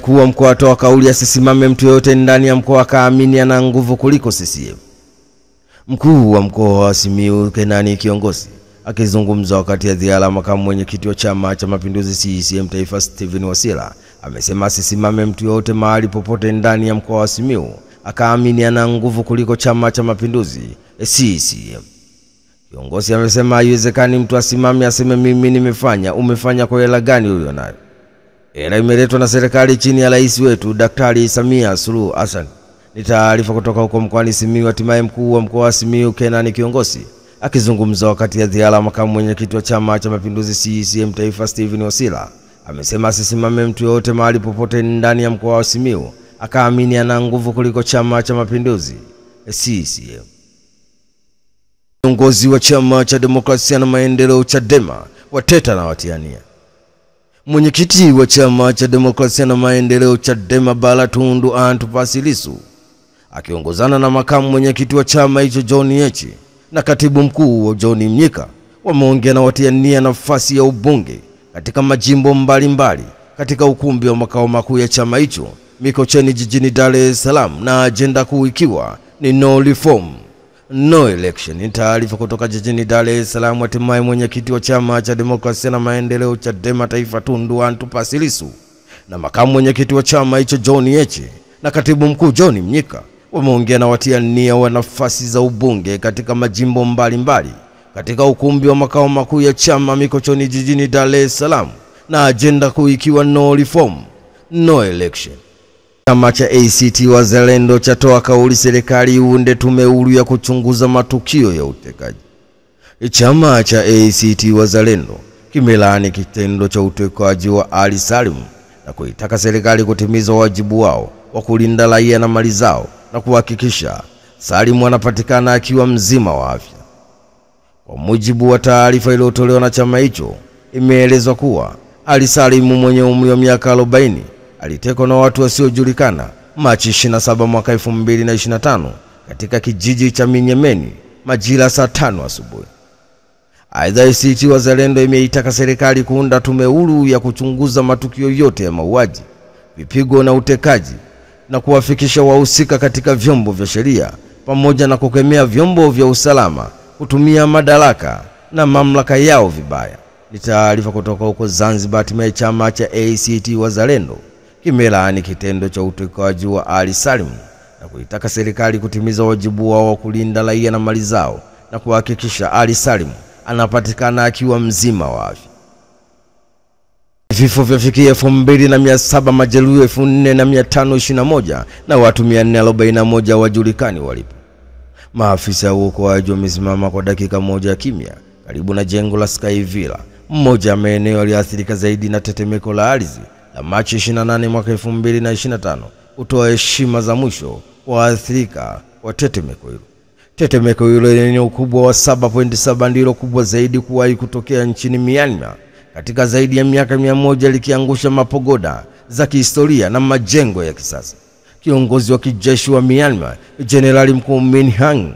mkuu wa mkoa atoa kauli asisimame mtu yote ndani ya mkoa akaamini ana nguvu kuliko CCM. Mkuu wa mkoa wa Simiyu Kenani Kiongosi akizungumza wakati ya ziara makamu mwenyekiti wa Chama cha Mapinduzi CCM Taifa Steven Wasira amesema asisimame mtu yote mahali popote ndani ya mkoa wa Simiyu akaamini ana nguvu kuliko Chama cha Mapinduzi CCM. Kiongosi amesema haiwezekani mtu asimame aseme mimi nimefanya, umefanya kwa hela gani ulionayo? Hela imeletwa na serikali chini ya rais wetu Daktari Samia Suluhu Hassan. Ni taarifa kutoka huko mkoani Simiyu. Hatimaye mkuu wa mkoa wa Simiyu Kenani Kiongosi akizungumza wakati ya ziara makamu mwenyekiti wa Chama cha Mapinduzi CCM Taifa Steven Wasira amesema asisimame mtu yote mahali popote ndani ya mkoa wa Simiyu akaamini ana nguvu kuliko Chama cha Mapinduzi CCM. Viongozi wa Chama cha Demokrasia na Maendeleo Chadema wateta na watiania. Mwenyekiti wa Chama cha Demokrasia na Maendeleo Chadema Bara Tundu Antipas Lissu akiongozana na makamu mwenyekiti wa chama hicho John Heche na katibu mkuu John Mnyika wameongea na watiania nafasi ya ubunge katika majimbo mbalimbali katika ukumbi wa makao makuu ya chama hicho Mikocheni jijini Dar es Salaam, na agenda kuu ikiwa ni no reform no election. Ni taarifa kutoka jijini Dar es Salaam. Hatimaye mwenyekiti wa Chama cha Demokrasia na Maendeleo Chadema Taifa Tundu Antipas Lissu na makamu mwenyekiti wa chama hicho John Heche na katibu mkuu John Mnyika wameongea na watiania wa nafasi za ubunge katika majimbo mbalimbali katika ukumbi wa makao makuu ya chama Mikocheni jijini Dar es Salaam, na agenda kuu ikiwa no reform no election. Chama cha ACT Wazalendo chatoa kauli serikali iunde tume huru ya kuchunguza matukio ya utekaji. Chama cha ACT Wazalendo kimelaani kitendo cha utekaji wa Ali Salim na kuitaka serikali kutimiza wajibu wao wa kulinda raia na mali zao na kuhakikisha Salim anapatikana akiwa mzima wa afya. Kwa mujibu wa taarifa iliyotolewa na chama hicho, imeelezwa kuwa Ali Salim mwenye umri wa miaka 40 alitekwa na watu wasiojulikana Machi 27 mwaka 2025 katika kijiji cha Minyemeni majira saa 5 asubuhi. Aidha, ACT Wazalendo imeitaka serikali kuunda tume huru ya kuchunguza matukio yote ya mauaji, vipigo na utekaji na kuwafikisha wahusika katika vyombo vya sheria, pamoja na kukemea vyombo vya usalama kutumia madaraka na mamlaka yao vibaya. Ni taarifa kutoka huko Zanzibar. Hatimaye chama cha ACT Wazalendo kimelaani kitendo cha utekaji wa Ali Salim na kuitaka serikali kutimiza wajibu wao wa kulinda raia na mali zao na kuhakikisha Ali Salim anapatikana akiwa mzima wa afya. Vifo vyafikia 2700, majeruhi 4521 na watu 441 wajulikani walipo. Maafisa wa uokoaji wamesimama kwa dakika moja kimya karibu na jengo la Sky Villa, mmoja wa maeneo yaliyoathirika zaidi na tetemeko la ardhi la Machi 28 mwaka 2025, kutoa heshima za mwisho kwa waathirika wa tetemeko hilo. Tetemeko hilo lenye ukubwa wa 7.7 ndilo kubwa zaidi kuwahi kutokea nchini Myanmar katika zaidi ya miaka 100, likiangusha mapagoda za kihistoria na majengo ya kisasa. Kiongozi wa kijeshi wa Myanmar, Jenerali Mkuu Min Aung,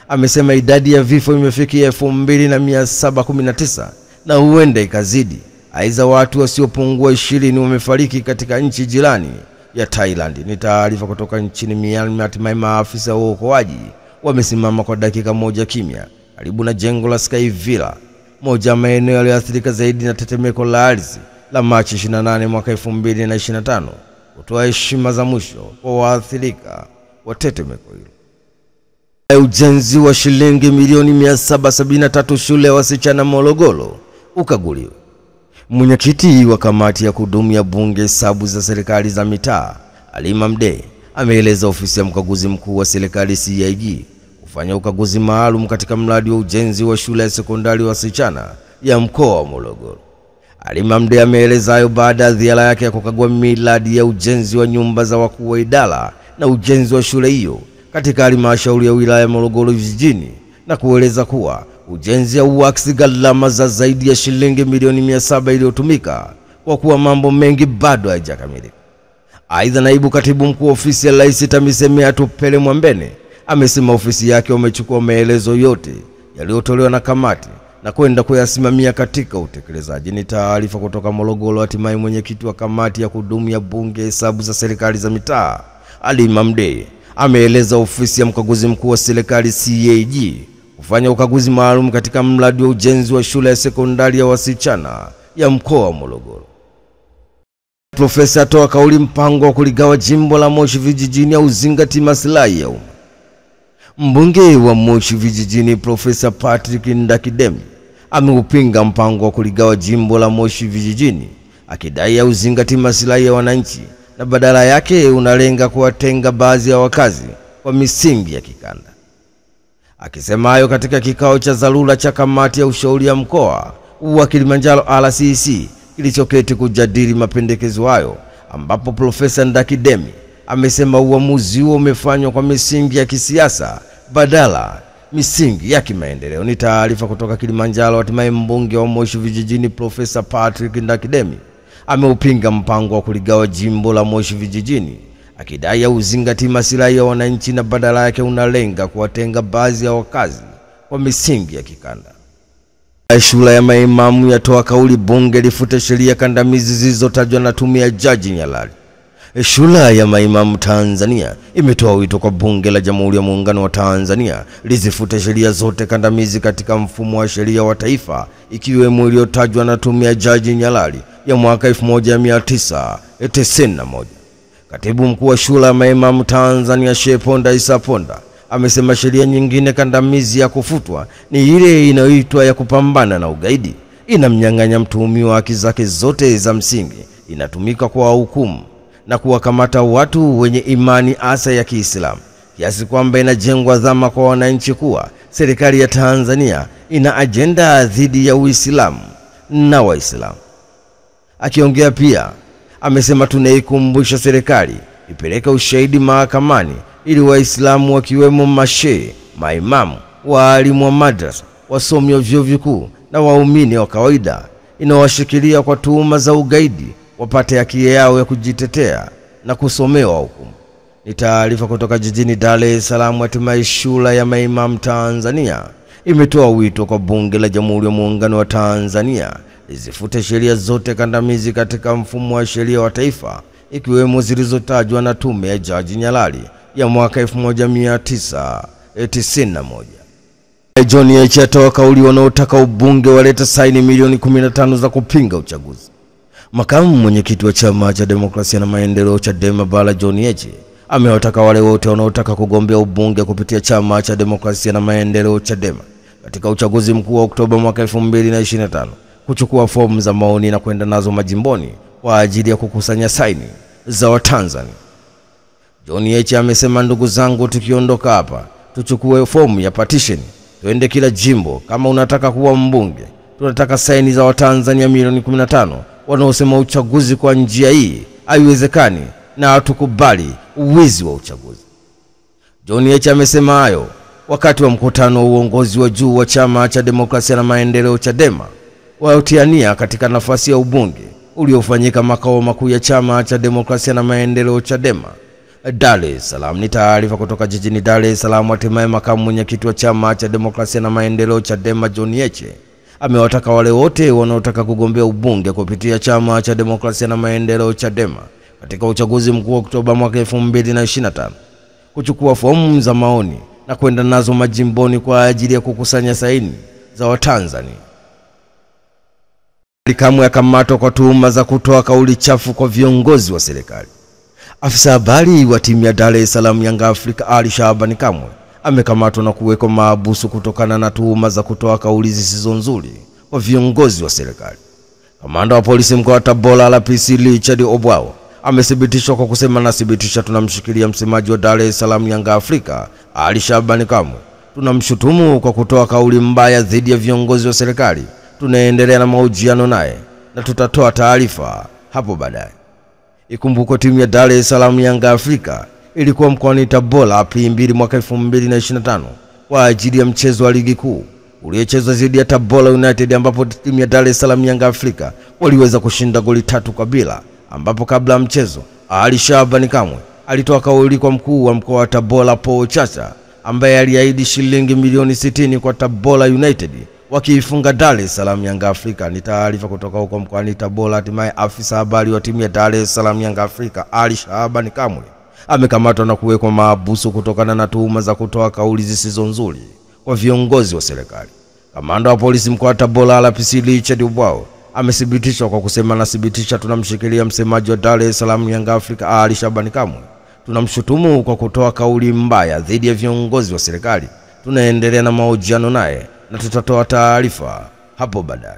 amesema idadi ya vifo imefikia 2719 na huenda ikazidi. Aidha, watu wasiopungua 20 wamefariki katika nchi jirani ya Thailand. Ni taarifa kutoka nchini Myanmar. Hatimaye maafisa wa uokoaji wamesimama kwa dakika moja kimya karibu na jengo la Sky Villa, moja ya maeneo yaliyoathirika zaidi na tetemeko la ardhi la Machi 28 mwaka 2025, kutoa heshima za mwisho kwa waathirika wa tetemeko hilo. Ujenzi wa shilingi milioni 773 shule ya wasichana Morogoro ukaguliwa. Mwenyekiti wa kamati ya kudumu ya bunge hesabu za serikali za mitaa Halima Mdee ameeleza ofisi ya mkaguzi mkuu wa serikali CAG kufanya ukaguzi maalum katika mradi wa ujenzi wa shule ya sekondari wasichana ya mkoa wa Morogoro. Halima Mdee ameeleza hayo baada ya ziara yake ya kukagua miradi ya ujenzi wa nyumba za wakuu wa idara na ujenzi wa shule hiyo katika halmashauri ya wilaya ya Morogoro vijijini, na kueleza kuwa ujenzi hauakisi gharama za zaidi ya shilingi milioni 700 iliyotumika kwa kuwa mambo mengi bado hayajakamilika. Aidha, naibu katibu mkuu ofisi ya Rais TAMISEMI Tupele Mwambene amesema ofisi yake umechukua maelezo yote yaliyotolewa na kamati na kwenda kuyasimamia katika utekelezaji. Ni taarifa kutoka Morogoro. Hatimaye mwenyekiti wa kamati ya kudumu ya bunge hesabu za serikali za mitaa Ali Mamdee ameeleza ofisi ya mkaguzi mkuu wa serikali CAG kufanya ukaguzi maalum katika mradi wa ujenzi wa shule ya sekondari ya wasichana ya mkoa wa Morogoro. Profesa atoa kauli mpango wa kuligawa jimbo la Moshi vijijini au zingati maslahi ya umma. Mbunge wa Moshi vijijini Profesa Patrick Ndakidemi ameupinga mpango wa kuligawa jimbo la Moshi vijijini, akidai hauzingati maslahi ya wananchi na badala yake unalenga kuwatenga baadhi ya wakazi kwa misingi ya kikanda. Akisema hayo katika kikao cha dharura cha kamati ya ushauri ya mkoa wa Kilimanjaro RCC kilichoketi kujadili mapendekezo hayo, ambapo Profesa Ndakidemi amesema uamuzi huo umefanywa kwa misingi ya kisiasa badala misingi ya kimaendeleo. Ni taarifa kutoka Kilimanjaro. Hatimaye mbunge wa Moshi vijijini Profesa Patrick Ndakidemi ameupinga mpango wa kuligawa jimbo la Moshi vijijini, akidai hauzingati maslahi ya wananchi na badala yake unalenga kuwatenga baadhi ya wakazi kwa misingi ya kikanda. Shule ya maimamu yatoa kauli bunge lifute sheria kandamizi zilizotajwa na tume ya Jaji Nyalali. Shule ya maimamu Tanzania imetoa wito kwa bunge la Jamhuri ya Muungano wa Tanzania lizifute sheria zote kandamizi katika mfumo wa sheria wa taifa, ikiwemo iliyotajwa na tume ya Jaji Nyalali ya mwaka 1991. Katibu mkuu wa shule ya maimamu Tanzania Sheikh Ponda Isa Ponda amesema sheria nyingine kandamizi ya kufutwa ni ile inayoitwa ya kupambana na ugaidi. Inamnyang'anya mtuhumiwa haki zake zote za msingi, inatumika kwa hukumu na kuwakamata watu wenye imani asa ya Kiislamu, kiasi kwamba inajengwa dhama kwa wananchi kuwa serikali ya Tanzania ina ajenda dhidi ya Uislamu na Waislamu. Akiongea pia amesema tunaikumbusha serikali ipeleke ushahidi mahakamani ili Waislamu wakiwemo mashehe, maimamu, walimu wa madrasa, wasomi wa vyuo vikuu na waumini wa kawaida inawashikilia kwa tuhuma za ugaidi wapate haki yao ya kujitetea na kusomewa hukumu. Ni taarifa kutoka jijini Dar es Salaam. Hatimaye shule ya maimamu Tanzania imetoa wito kwa bunge la Jamhuri ya Muungano wa Tanzania lizifute sheria zote kandamizi katika mfumo wa sheria wa taifa, ikiwemo zilizotajwa na tume ya Jaji Nyalali ya mwaka 1991. John Heche atoa kauli wanaotaka ubunge waleta saini milioni 15 za kupinga uchaguzi. Makamu mwenyekiti wa Chama cha Demokrasia na Maendeleo Chadema Bara John Heche amewataka wale wote wanaotaka kugombea ubunge kupitia Chama cha Demokrasia na Maendeleo Chadema katika uchaguzi mkuu wa Oktoba mwaka 2025 kuchukua fomu za maoni na kwenda nazo majimboni kwa ajili ya kukusanya saini za Watanzania. John Heche amesema, ndugu zangu, tukiondoka hapa tuchukue fomu ya petition, tuende kila jimbo. Kama unataka kuwa mbunge, tunataka saini za Watanzania milioni 15 wanaosema uchaguzi kwa njia hii haiwezekani na hatukubali uwizi wa uchaguzi. John Heche amesema hayo wakati wa mkutano wa uongozi wa juu wa Chama cha Demokrasia na Maendeleo Chadema waliotiania katika nafasi ya ubunge uliofanyika makao makuu ya Chama cha Demokrasia na Maendeleo Chadema Dar es Salaam. Ni taarifa kutoka jijini Dar es Salaam. Hatimaye makamu mwenyekiti wa Chama cha Demokrasia na Maendeleo Chadema John Heche amewataka wale wote wanaotaka kugombea ubunge kupitia Chama cha Demokrasia na Maendeleo Chadema katika uchaguzi mkuu wa Oktoba mwaka 2025 kuchukua fomu za maoni na kwenda nazo majimboni kwa ajili ya kukusanya saini za Watanzania. Kamwe akamatwa kwa tuhuma za kutoa kauli chafu kwa viongozi wa serikali. Afisa habari wa timu ya Dar es Salaam Yanga Afrika Ali Shabani Kamwe amekamatwa na kuwekwa mahabusu kutokana na tuhuma za kutoa kauli zisizo nzuri kwa viongozi wa serikali. Kamanda wa polisi mkoa wa Tabora RPC Richard Obwao amethibitishwa kwa kusema, nathibitisha tunamshikilia msemaji wa Dar es Salaam Yanga Afrika Ali Shabani Kamwe. Tunamshutumu kwa kutoa kauli mbaya dhidi ya viongozi wa serikali. Tunaendelea na mahojiano naye na tutatoa taarifa hapo baadaye. Ikumbukwe timu ya Dar es Salaam Yanga Afrika ilikuwa mkoani Tabora Aprili 2 mwaka 2025 kwa ajili ya mchezo wa ligi kuu uliochezwa dhidi ya Tabora United, ambapo timu ya Dar es Salaam Yanga Afrika waliweza kushinda goli 3-0, ambapo kabla ya mchezo Ali Shabani Kamwe alitoa kauli kwa mkuu wa mkoa wa Tabora Paul Chacha, ambaye aliahidi shilingi milioni 60 kwa Tabora United wakiifunga Dar es Salaam Yanga Afrika. Ni taarifa kutoka huko mkoani Tabora. Hatimaye afisa habari wa timu ya Dar es Salaam Yanga Afrika Ali Shabani Kamwe amekamatwa na kuwekwa mahabusu kutokana na tuhuma za kutoa kauli zisizo nzuri kwa viongozi wa serikali. Kamanda wa polisi mkoa wa Tabora RPC Richard Ubwao amethibitishwa kwa kusema nathibitisha tunamshikilia msemaji wa Dar es Salaam Yanga Afrika Ali Shabani Kamwe. Tunamshutumu kwa kutoa kauli mbaya dhidi ya viongozi wa serikali. Tunaendelea na mahojiano naye na tutatoa taarifa hapo baadaye.